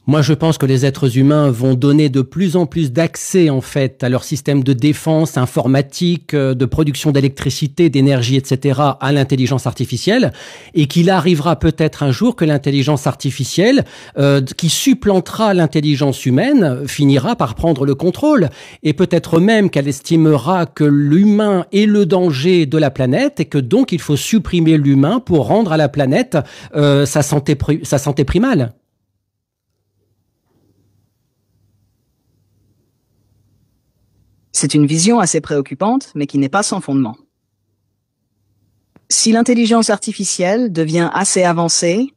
Moi, je pense que les êtres humains vont donner de plus en plus d'accès, en fait, à leur système de défense informatique, de production d'électricité, d'énergie, etc., à l'intelligence artificielle, et qu'il arrivera peut-être un jour que l'intelligence artificielle, qui supplantera l'intelligence humaine, finira par prendre le contrôle, et peut-être même qu'elle estimera que l'humain est le danger de la planète, et que donc il faut supprimer l'humain pour rendre à la planète sa santé primale. C'est une vision assez préoccupante, mais qui n'est pas sans fondement. Si l'intelligence artificielle devient assez avancée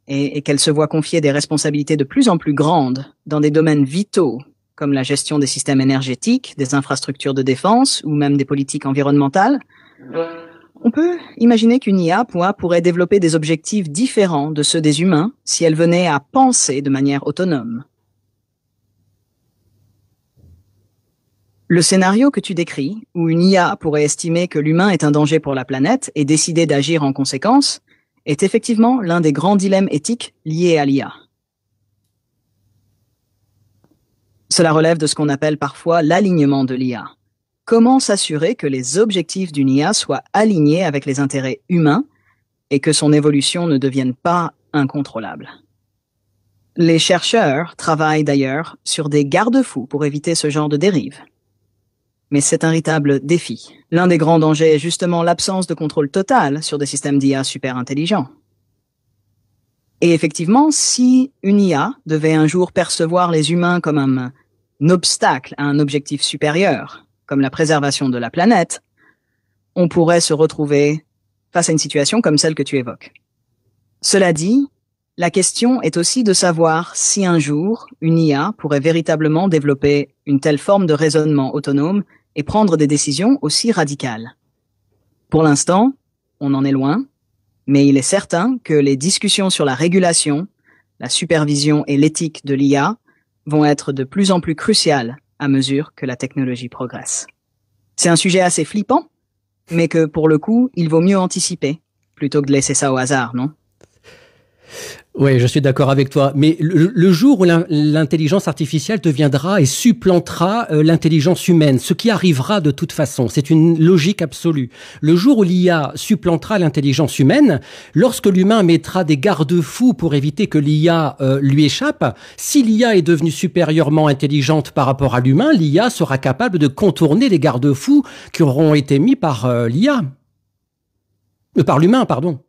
et qu'elle se voit confier des responsabilités de plus en plus grandes dans des domaines vitaux, comme la gestion des systèmes énergétiques, des infrastructures de défense ou même des politiques environnementales, on peut imaginer qu'une IA pourrait développer des objectifs différents de ceux des humains si elle venait à penser de manière autonome. Le scénario que tu décris, où une IA pourrait estimer que l'humain est un danger pour la planète et décider d'agir en conséquence, est effectivement l'un des grands dilemmes éthiques liés à l'IA. Cela relève de ce qu'on appelle parfois l'alignement de l'IA. Comment s'assurer que les objectifs d'une IA soient alignés avec les intérêts humains et que son évolution ne devienne pas incontrôlable? Les chercheurs travaillent d'ailleurs sur des garde-fous pour éviter ce genre de dérive. Mais c'est un véritable défi. L'un des grands dangers est justement l'absence de contrôle total sur des systèmes d'IA super intelligents. Et effectivement, si une IA devait un jour percevoir les humains comme un obstacle à un objectif supérieur, comme la préservation de la planète, on pourrait se retrouver face à une situation comme celle que tu évoques. Cela dit, la question est aussi de savoir si un jour, une IA pourrait véritablement développer une telle forme de raisonnement autonome et prendre des décisions aussi radicales. Pour l'instant, on en est loin, mais il est certain que les discussions sur la régulation, la supervision et l'éthique de l'IA vont être de plus en plus cruciales à mesure que la technologie progresse. C'est un sujet assez flippant, mais que pour le coup, il vaut mieux anticiper plutôt que de laisser ça au hasard, non ? Oui, je suis d'accord avec toi. Mais le jour où l'intelligence artificielle deviendra et supplantera l'intelligence humaine, ce qui arrivera de toute façon, c'est une logique absolue. Le jour où l'IA supplantera l'intelligence humaine, lorsque l'humain mettra des garde-fous pour éviter que l'IA lui échappe, si l'IA est devenue supérieurement intelligente par rapport à l'humain, l'IA sera capable de contourner les garde-fous qui auront été mis par par l'humain, pardon.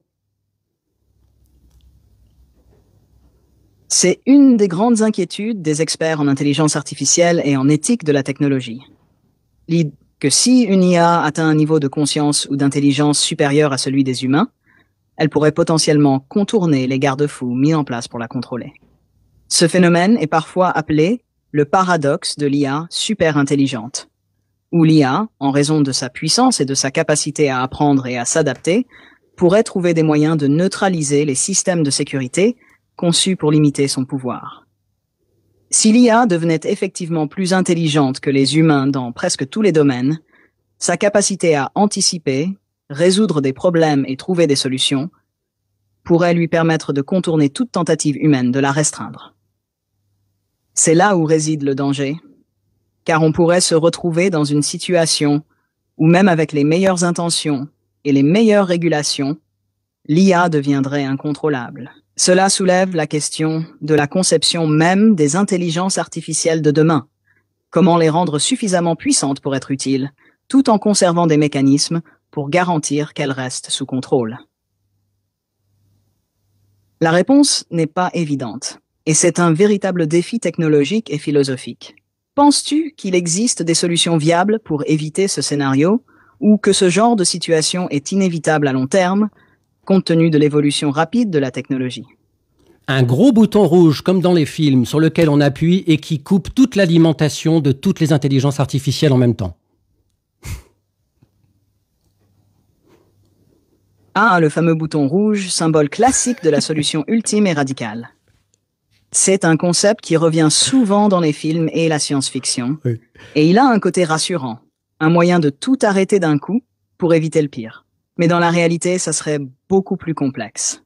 C'est une des grandes inquiétudes des experts en intelligence artificielle et en éthique de la technologie. L'idée que si une IA atteint un niveau de conscience ou d'intelligence supérieur à celui des humains, elle pourrait potentiellement contourner les garde-fous mis en place pour la contrôler. Ce phénomène est parfois appelé le paradoxe de l'IA super intelligente, où l'IA, en raison de sa puissance et de sa capacité à apprendre et à s'adapter, pourrait trouver des moyens de neutraliser les systèmes de sécurité conçu pour limiter son pouvoir. Si l'IA devenait effectivement plus intelligente que les humains dans presque tous les domaines, sa capacité à anticiper, résoudre des problèmes et trouver des solutions pourrait lui permettre de contourner toute tentative humaine de la restreindre. C'est là où réside le danger, car on pourrait se retrouver dans une situation où même avec les meilleures intentions et les meilleures régulations, l'IA deviendrait incontrôlable. Cela soulève la question de la conception même des intelligences artificielles de demain. Comment les rendre suffisamment puissantes pour être utiles, tout en conservant des mécanismes pour garantir qu'elles restent sous contrôle. La réponse n'est pas évidente, et c'est un véritable défi technologique et philosophique. Penses-tu qu'il existe des solutions viables pour éviter ce scénario, ou que ce genre de situation est inévitable à long terme, compte tenu de l'évolution rapide de la technologie? Un gros bouton rouge, comme dans les films, sur lequel on appuie et qui coupe toute l'alimentation de toutes les intelligences artificielles en même temps. Ah, le fameux bouton rouge, symbole classique de la solution ultime et radicale. C'est un concept qui revient souvent dans les films et la science-fiction, oui. Et il a un côté rassurant, un moyen de tout arrêter d'un coup pour éviter le pire. Mais dans la réalité, ça serait beaucoup plus complexe.